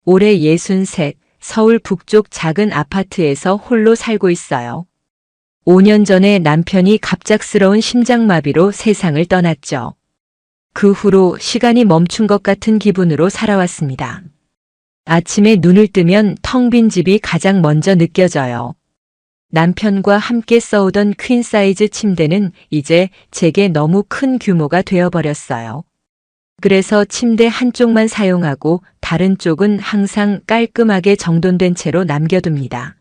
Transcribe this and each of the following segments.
올해 63, 서울 북쪽 작은 아파트에서 홀로 살고 있어요. 5년 전에 남편이 갑작스러운 심장마비로 세상을 떠났죠. 그 후로 시간이 멈춘 것 같은 기분으로 살아왔습니다. 아침에 눈을 뜨면 텅 빈 집이 가장 먼저 느껴져요. 남편과 함께 써오던 퀸 사이즈 침대는 이제 제게 너무 큰 규모가 되어버렸어요. 그래서 침대 한쪽만 사용하고 다른 쪽은 항상 깔끔하게 정돈된 채로 남겨둡니다.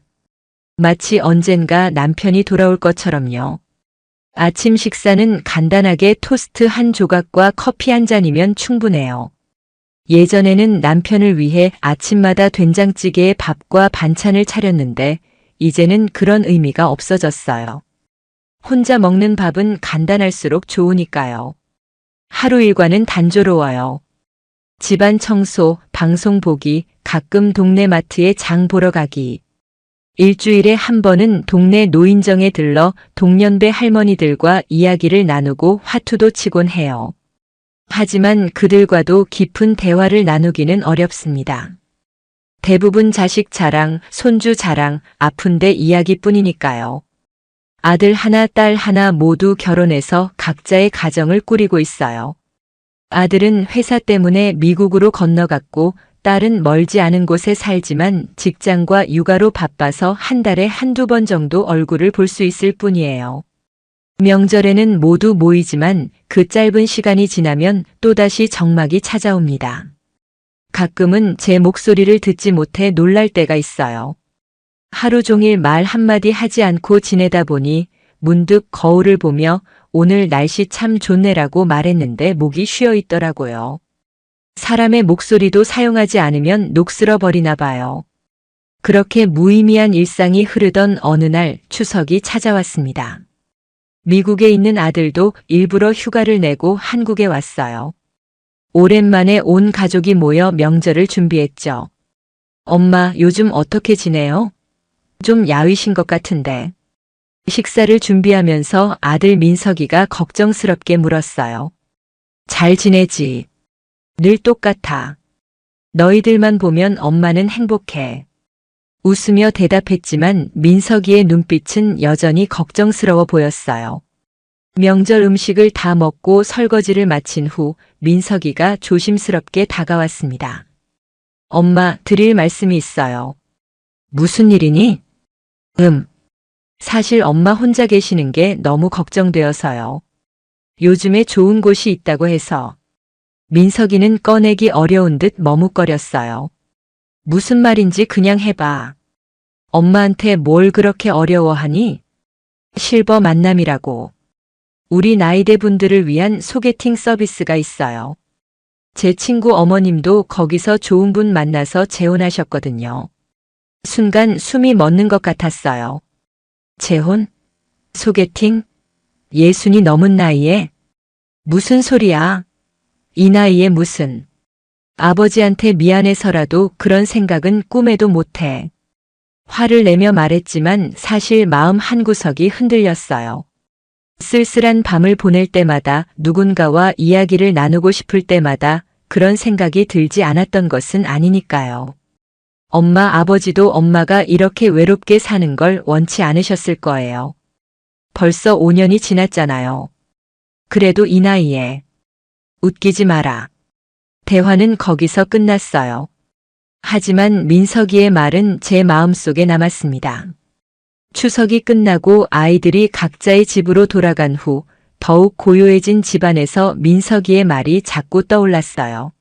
마치 언젠가 남편이 돌아올 것처럼요. 아침 식사는 간단하게 토스트 한 조각과 커피 한 잔이면 충분해요. 예전에는 남편을 위해 아침마다 된장찌개에 밥과 반찬을 차렸는데 이제는 그런 의미가 없어졌어요. 혼자 먹는 밥은 간단할수록 좋으니까요. 하루 일과는 단조로워요. 집안 청소, 방송 보기, 가끔 동네 마트에 장 보러 가기. 일주일에 한 번은 동네 노인정에 들러 동년배 할머니들과 이야기를 나누고 화투도 치곤 해요. 하지만 그들과도 깊은 대화를 나누기는 어렵습니다. 대부분 자식 자랑, 손주 자랑, 아픈데 이야기뿐이니까요. 아들 하나, 딸 하나 모두 결혼해서 각자의 가정을 꾸리고 있어요. 아들은 회사 때문에 미국으로 건너갔고 딸은 멀지 않은 곳에 살지만 직장과 육아로 바빠서 한 달에 한두 번 정도 얼굴을 볼 수 있을 뿐이에요. 명절에는 모두 모이지만 그 짧은 시간이 지나면 또다시 적막이 찾아옵니다. 가끔은 제 목소리를 듣지 못해 놀랄 때가 있어요. 하루 종일 말 한마디 하지 않고 지내다 보니 문득 거울을 보며 오늘 날씨 참 좋네라고 말했는데 목이 쉬어 있더라고요. 사람의 목소리도 사용하지 않으면 녹슬어 버리나 봐요. 그렇게 무의미한 일상이 흐르던 어느 날 추석이 찾아왔습니다. 미국에 있는 아들도 일부러 휴가를 내고 한국에 왔어요. 오랜만에 온 가족이 모여 명절을 준비했죠. 엄마, 요즘 어떻게 지내요? 좀 야위신 것 같은데. 식사를 준비하면서 아들 민석이가 걱정스럽게 물었어요. 잘 지내지. 늘 똑같아. 너희들만 보면 엄마는 행복해. 웃으며 대답했지만 민석이의 눈빛은 여전히 걱정스러워 보였어요. 명절 음식을 다 먹고 설거지를 마친 후 민석이가 조심스럽게 다가왔습니다. 엄마, 드릴 말씀이 있어요. 무슨 일이니? 사실 엄마 혼자 계시는 게 너무 걱정되어서요. 요즘에 좋은 곳이 있다고 해서. 민석이는 꺼내기 어려운 듯 머뭇거렸어요. 무슨 말인지 그냥 해봐. 엄마한테 뭘 그렇게 어려워하니? 실버 만남이라고. 우리 나이대 분들을 위한 소개팅 서비스가 있어요. 제 친구 어머님도 거기서 좋은 분 만나서 재혼하셨거든요. 순간 숨이 멎는 것 같았어요. 재혼? 소개팅? 60이 넘은 나이에? 무슨 소리야? 이 나이에 무슨. 아버지한테 미안해서라도 그런 생각은 꿈에도 못해. 화를 내며 말했지만 사실 마음 한구석이 흔들렸어요. 쓸쓸한 밤을 보낼 때마다 누군가와 이야기를 나누고 싶을 때마다 그런 생각이 들지 않았던 것은 아니니까요. 엄마 아버지도 엄마가 이렇게 외롭게 사는 걸 원치 않으셨을 거예요. 벌써 5년이 지났잖아요. 그래도 이 나이에. 웃기지 마라. 대화는 거기서 끝났어요. 하지만 민석이의 말은 제 마음속에 남았습니다. 추석이 끝나고 아이들이 각자의 집으로 돌아간 후 더욱 고요해진 집안에서 민석이의 말이 자꾸 떠올랐어요.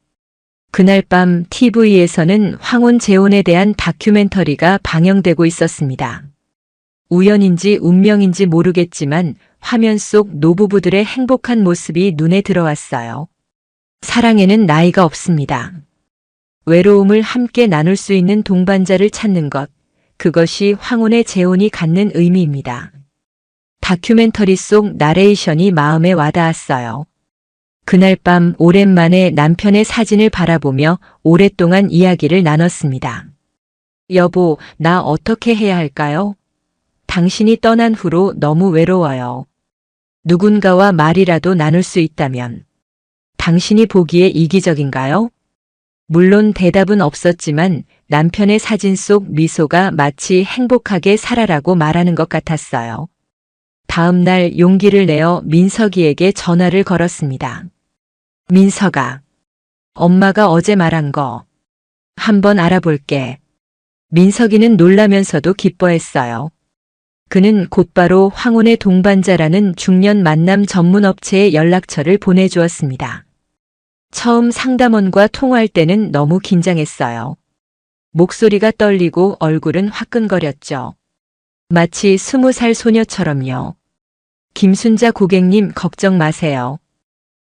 그날 밤 TV에서는 황혼 재혼에 대한 다큐멘터리가 방영되고 있었습니다. 우연인지 운명인지 모르겠지만 화면 속 노부부들의 행복한 모습이 눈에 들어왔어요. 사랑에는 나이가 없습니다. 외로움을 함께 나눌 수 있는 동반자를 찾는 것, 그것이 황혼의 재혼이 갖는 의미입니다. 다큐멘터리 속 나레이션이 마음에 와닿았어요. 그날 밤 오랜만에 남편의 사진을 바라보며 오랫동안 이야기를 나눴습니다. 여보, 나 어떻게 해야 할까요? 당신이 떠난 후로 너무 외로워요. 누군가와 말이라도 나눌 수 있다면. 당신이 보기에 이기적인가요? 물론 대답은 없었지만 남편의 사진 속 미소가 마치 행복하게 살아라고 말하는 것 같았어요. 다음 날 용기를 내어 민석이에게 전화를 걸었습니다. 민석아, 엄마가 어제 말한 거 한번 알아볼게. 민석이는 놀라면서도 기뻐했어요. 그는 곧바로 황혼의 동반자라는 중년 만남 전문 업체에 연락처를 보내주었습니다. 처음 상담원과 통화할 때는 너무 긴장했어요. 목소리가 떨리고 얼굴은 화끈거렸죠. 마치 20살 소녀처럼요. 김순자 고객님 걱정 마세요.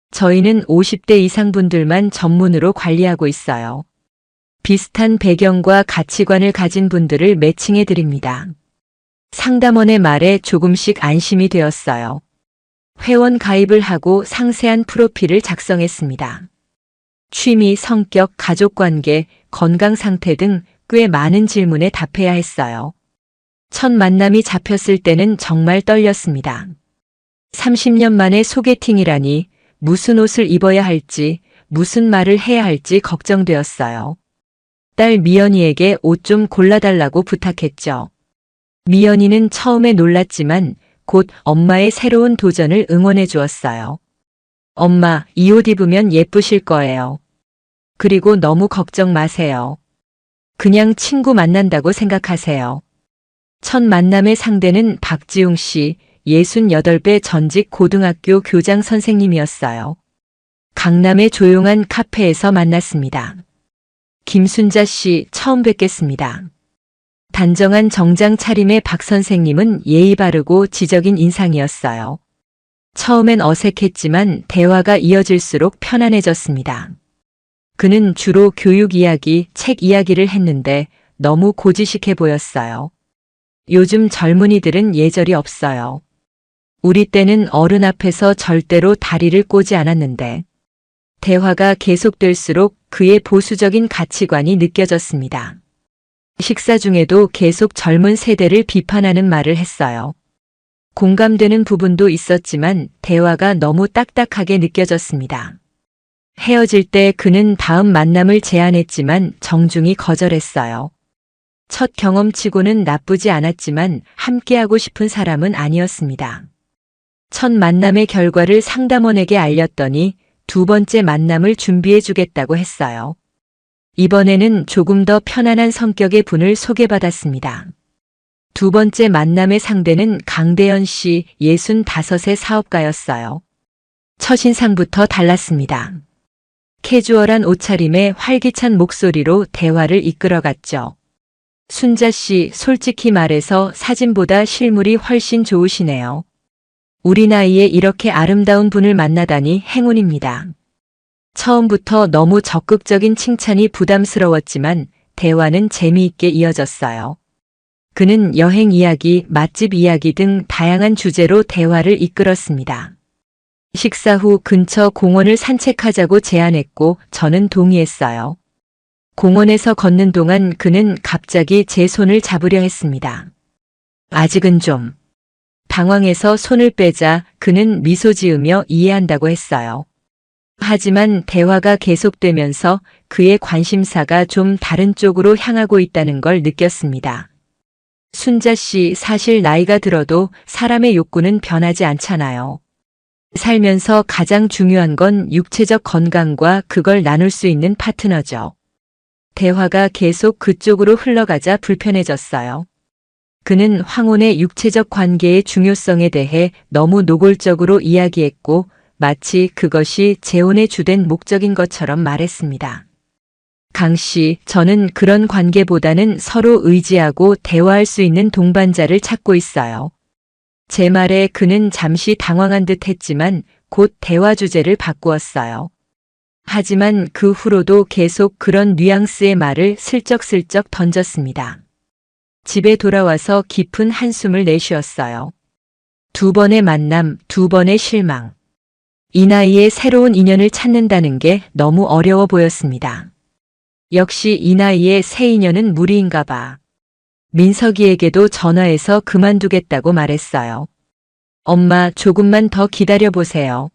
저희는 50대 이상 분들만 전문으로 관리하고 있어요. 비슷한 배경과 가치관을 가진 분들을 매칭해 드립니다. 상담원의 말에 조금씩 안심이 되었어요. 회원 가입을 하고 상세한 프로필을 작성했습니다. 취미, 성격, 가족관계, 건강 상태 등 꽤 많은 질문에 답해야 했어요. 첫 만남이 잡혔을 때는 정말 떨렸습니다. 30년 만에 소개팅이라니 무슨 옷을 입어야 할지, 무슨 말을 해야 할지 걱정되었어요. 딸 미연이에게 옷 좀 골라달라고 부탁했죠. 미연이는 처음에 놀랐지만 곧 엄마의 새로운 도전을 응원해 주었어요. 엄마, 이 옷 입으면 예쁘실 거예요. 그리고 너무 걱정 마세요. 그냥 친구 만난다고 생각하세요. 첫 만남의 상대는 박지웅 씨, 68배 전직 고등학교 교장 선생님이었어요. 강남의 조용한 카페에서 만났습니다. 김순자 씨 처음 뵙겠습니다. 단정한 정장 차림의 박 선생님은 예의 바르고 지적인 인상이었어요. 처음엔 어색했지만 대화가 이어질수록 편안해졌습니다. 그는 주로 교육 이야기, 책 이야기를 했는데 너무 고지식해 보였어요. 요즘 젊은이들은 예절이 없어요. 우리 때는 어른 앞에서 절대로 다리를 꼬지 않았는데 대화가 계속될수록 그의 보수적인 가치관이 느껴졌습니다. 식사 중에도 계속 젊은 세대를 비판하는 말을 했어요. 공감되는 부분도 있었지만 대화가 너무 딱딱하게 느껴졌습니다. 헤어질 때 그는 다음 만남을 제안했지만 정중히 거절했어요. 첫 경험치고는 나쁘지 않았지만 함께하고 싶은 사람은 아니었습니다. 첫 만남의 결과를 상담원에게 알렸더니 두 번째 만남을 준비해 주겠다고 했어요. 이번에는 조금 더 편안한 성격의 분을 소개받았습니다. 두 번째 만남의 상대는 강대현 씨, 65의 사업가였어요. 첫인상부터 달랐습니다. 캐주얼한 옷차림에 활기찬 목소리로 대화를 이끌어갔죠. 순자 씨, 솔직히 말해서 사진보다 실물이 훨씬 좋으시네요. 우리 나이에 이렇게 아름다운 분을 만나다니 행운입니다. 처음부터 너무 적극적인 칭찬이 부담스러웠지만 대화는 재미있게 이어졌어요. 그는 여행 이야기, 맛집 이야기 등 다양한 주제로 대화를 이끌었습니다. 식사 후 근처 공원을 산책하자고 제안했고 저는 동의했어요. 공원에서 걷는 동안 그는 갑자기 제 손을 잡으려 했습니다. 아직은 좀. 당황해서 손을 빼자 그는 미소 지으며 이해한다고 했어요. 하지만 대화가 계속되면서 그의 관심사가 좀 다른 쪽으로 향하고 있다는 걸 느꼈습니다. 순자 씨, 사실 나이가 들어도 사람의 욕구는 변하지 않잖아요. 살면서 가장 중요한 건 육체적 건강과 그걸 나눌 수 있는 파트너죠. 대화가 계속 그쪽으로 흘러가자 불편해졌어요. 그는 황혼의 육체적 관계의 중요성에 대해 너무 노골적으로 이야기했고 마치 그것이 재혼의 주된 목적인 것처럼 말했습니다. 강 씨, 저는 그런 관계보다는 서로 의지하고 대화할 수 있는 동반자를 찾고 있어요. 제 말에 그는 잠시 당황한 듯 했지만 곧 대화 주제를 바꾸었어요. 하지만 그 후로도 계속 그런 뉘앙스의 말을 슬쩍슬쩍 던졌습니다. 집에 돌아와서 깊은 한숨을 내쉬었어요. 두 번의 만남, 두 번의 실망. 이 나이에 새로운 인연을 찾는다는 게 너무 어려워 보였습니다. 역시 이 나이에 새 인연은 무리인가 봐. 민석이에게도 전화해서 그만두겠다고 말했어요. 엄마, 조금만 더 기다려보세요.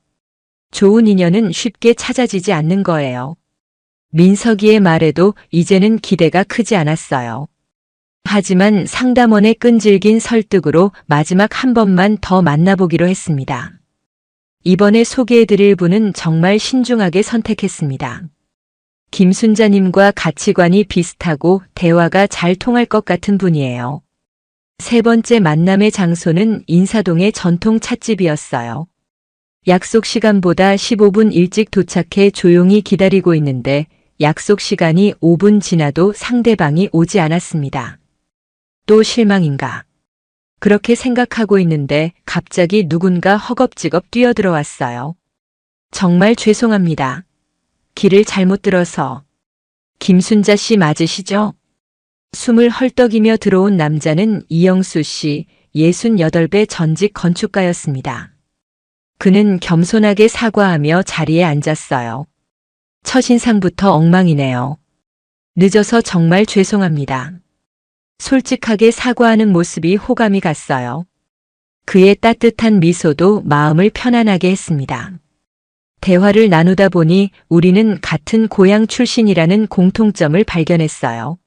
좋은 인연은 쉽게 찾아지지 않는 거예요. 민석이의 말에도 이제는 기대가 크지 않았어요. 하지만 상담원의 끈질긴 설득으로 마지막 한 번만 더 만나보기로 했습니다. 이번에 소개해드릴 분은 정말 신중하게 선택했습니다. 김순자님과 가치관이 비슷하고 대화가 잘 통할 것 같은 분이에요. 세 번째 만남의 장소는 인사동의 전통 찻집이었어요. 약속 시간보다 15분 일찍 도착해 조용히 기다리고 있는데 약속 시간이 5분 지나도 상대방이 오지 않았습니다. 또 실망인가? 그렇게 생각하고 있는데 갑자기 누군가 허겁지겁 뛰어들어왔어요. 정말 죄송합니다. 길을 잘못 들어서. 김순자 씨 맞으시죠? 숨을 헐떡이며 들어온 남자는 이영수 씨, 68배 전직 건축가였습니다. 그는 겸손하게 사과하며 자리에 앉았어요. 첫인상부터 엉망이네요. 늦어서 정말 죄송합니다. 솔직하게 사과하는 모습이 호감이 갔어요. 그의 따뜻한 미소도 마음을 편안하게 했습니다. 대화를 나누다 보니 우리는 같은 고향 출신이라는 공통점을 발견했어요.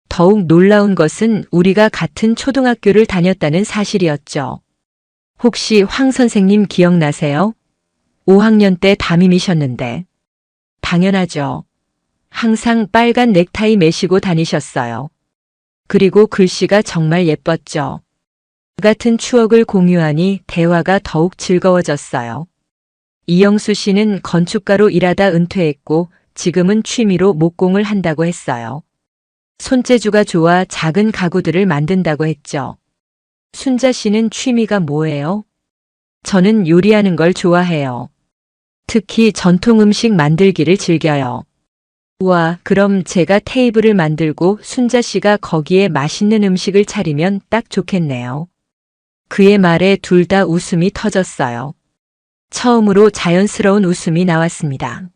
더욱 놀라운 것은 우리가 같은 초등학교를 다녔다는 사실이었죠. 혹시 황 선생님 기억나세요? 5학년 때 담임이셨는데. 당연하죠. 항상 빨간 넥타이 매시고 다니셨어요. 그리고 글씨가 정말 예뻤죠. 그 같은 추억을 공유하니 대화가 더욱 즐거워졌어요. 이영수 씨는 건축가로 일하다 은퇴했고 지금은 취미로 목공을 한다고 했어요. 손재주가 좋아 작은 가구들을 만든다고 했죠. 순자 씨는 취미가 뭐예요? 저는 요리하는 걸 좋아해요. 특히 전통 음식 만들기를 즐겨요. 우와, 그럼 제가 테이블을 만들고 순자 씨가 거기에 맛있는 음식을 차리면 딱 좋겠네요. 그의 말에 둘 다 웃음이 터졌어요. 처음으로 자연스러운 웃음이 나왔습니다.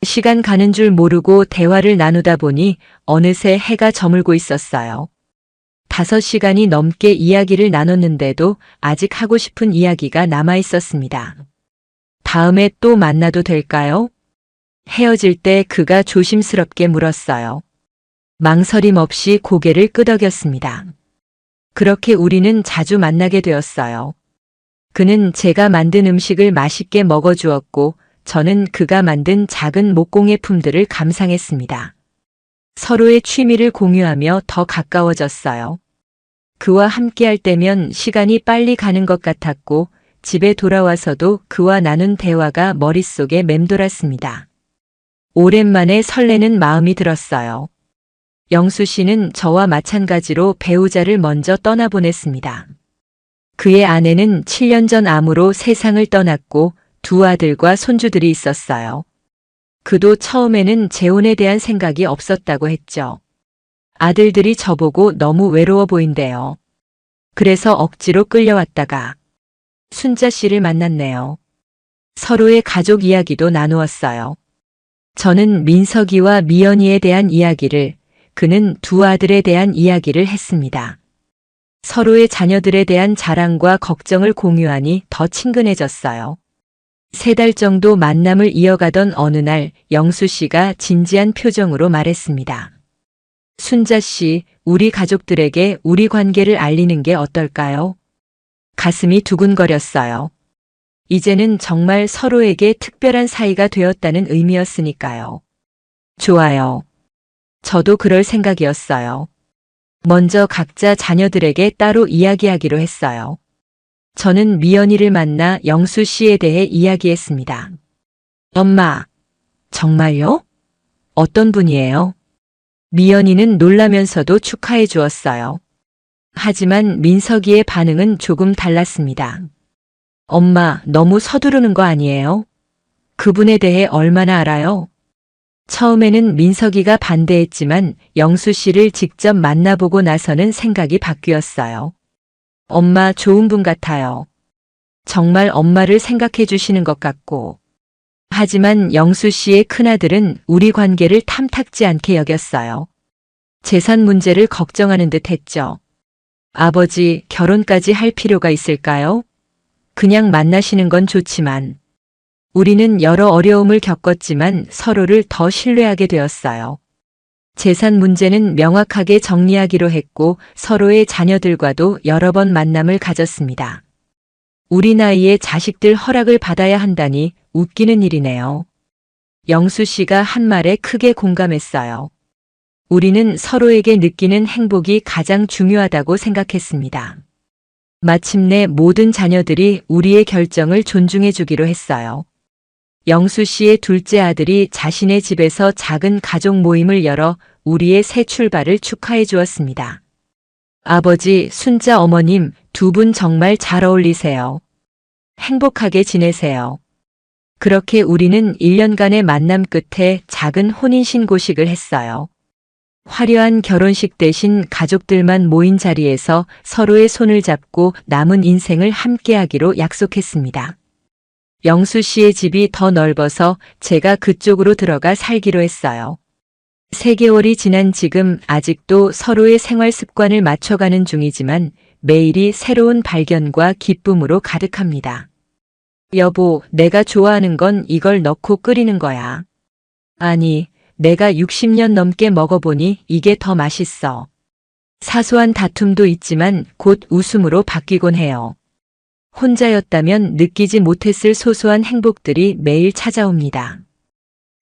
시간 가는 줄 모르고 대화를 나누다 보니 어느새 해가 저물고 있었어요. 5시간이 넘게 이야기를 나눴는데도 아직 하고 싶은 이야기가 남아 있었습니다. 다음에 또 만나도 될까요? 헤어질 때 그가 조심스럽게 물었어요. 망설임 없이 고개를 끄덕였습니다. 그렇게 우리는 자주 만나게 되었어요. 그는 제가 만든 음식을 맛있게 먹어주었고 저는 그가 만든 작은 목공예품들을 감상했습니다. 서로의 취미를 공유하며 더 가까워졌어요. 그와 함께할 때면 시간이 빨리 가는 것 같았고 집에 돌아와서도 그와 나눈 대화가 머릿속에 맴돌았습니다. 오랜만에 설레는 마음이 들었어요. 영수 씨는 저와 마찬가지로 배우자를 먼저 떠나보냈습니다. 그의 아내는 7년 전 암으로 세상을 떠났고 2 아들과 손주들이 있었어요. 그도 처음에는 재혼에 대한 생각이 없었다고 했죠. 아들들이 저보고 너무 외로워 보인대요. 그래서 억지로 끌려왔다가 순자 씨를 만났네요. 서로의 가족 이야기도 나누었어요. 저는 민석이와 미연이에 대한 이야기를, 그는 2 아들에 대한 이야기를 했습니다. 서로의 자녀들에 대한 자랑과 걱정을 공유하니 더 친근해졌어요. 3달 정도 만남을 이어가던 어느 날 영수 씨가 진지한 표정으로 말했습니다. 순자 씨, 우리 가족들에게 우리 관계를 알리는 게 어떨까요? 가슴이 두근거렸어요. 이제는 정말 서로에게 특별한 사이가 되었다는 의미였으니까요. 좋아요. 저도 그럴 생각이었어요. 먼저 각자 자녀들에게 따로 이야기하기로 했어요. 저는 미연이를 만나 영수 씨에 대해 이야기했습니다. 엄마, 정말요? 어떤 분이에요? 미연이는 놀라면서도 축하해 주었어요. 하지만 민석이의 반응은 조금 달랐습니다. 엄마, 너무 서두르는 거 아니에요? 그분에 대해 얼마나 알아요? 처음에는 민석이가 반대했지만 영수 씨를 직접 만나보고 나서는 생각이 바뀌었어요. 엄마 좋은 분 같아요. 정말 엄마를 생각해 주시는 것 같고. 하지만 영수 씨의 큰아들은 우리 관계를 탐탁지 않게 여겼어요. 재산 문제를 걱정하는 듯 했죠. 아버지, 결혼까지 할 필요가 있을까요? 그냥 만나시는 건 좋지만. 우리는 여러 어려움을 겪었지만 서로를 더 신뢰하게 되었어요. 재산 문제는 명확하게 정리하기로 했고 서로의 자녀들과도 여러 번 만남을 가졌습니다. 우리 나이에 자식들 허락을 받아야 한다니 웃기는 일이네요. 영수 씨가 한 말에 크게 공감했어요. 우리는 서로에게 느끼는 행복이 가장 중요하다고 생각했습니다. 마침내 모든 자녀들이 우리의 결정을 존중해 주기로 했어요. 영수 씨의 둘째 아들이 자신의 집에서 작은 가족 모임을 열어 우리의 새 출발을 축하해 주었습니다. 아버지, 순자 어머님, 두 분 정말 잘 어울리세요. 행복하게 지내세요. 그렇게 우리는 1년간의 만남 끝에 작은 혼인신고식을 했어요. 화려한 결혼식 대신 가족들만 모인 자리에서 서로의 손을 잡고 남은 인생을 함께하기로 약속했습니다. 영수 씨의 집이 더 넓어서 제가 그쪽으로 들어가 살기로 했어요. 3개월이 지난 지금 아직도 서로의 생활 습관을 맞춰가는 중이지만 매일이 새로운 발견과 기쁨으로 가득합니다. 여보, 내가 좋아하는 건 이걸 넣고 끓이는 거야. 아니, 내가 60년 넘게 먹어보니 이게 더 맛있어. 사소한 다툼도 있지만 곧 웃음으로 바뀌곤 해요. 혼자였다면 느끼지 못했을 소소한 행복들이 매일 찾아옵니다.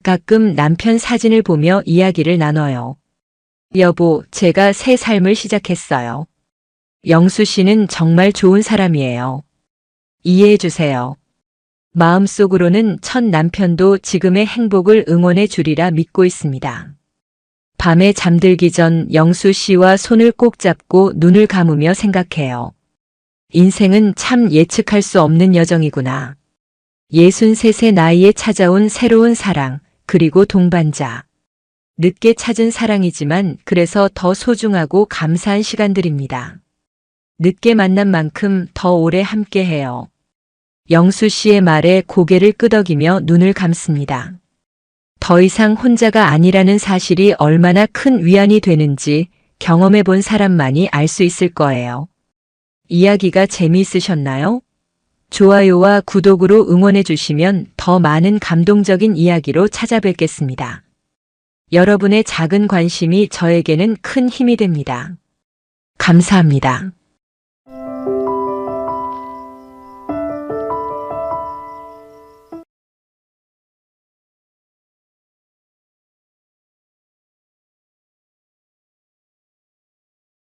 가끔 남편 사진을 보며 이야기를 나눠요. 여보, 제가 새 삶을 시작했어요. 영수 씨는 정말 좋은 사람이에요. 이해해 주세요. 마음속으로는 첫 남편도 지금의 행복을 응원해 주리라 믿고 있습니다. 밤에 잠들기 전 영수 씨와 손을 꼭 잡고 눈을 감으며 생각해요. 인생은 참 예측할 수 없는 여정이구나. 63세 나이에 찾아온 새로운 사랑, 그리고 동반자. 늦게 찾은 사랑이지만 그래서 더 소중하고 감사한 시간들입니다. 늦게 만난 만큼 더 오래 함께해요. 영수 씨의 말에 고개를 끄덕이며 눈을 감습니다. 더 이상 혼자가 아니라는 사실이 얼마나 큰 위안이 되는지 경험해 본 사람만이 알 수 있을 거예요. 이야기가 재미있으셨나요? 좋아요와 구독으로 응원해 주시면 더 많은 감동적인 이야기로 찾아뵙겠습니다. 여러분의 작은 관심이 저에게는 큰 힘이 됩니다. 감사합니다.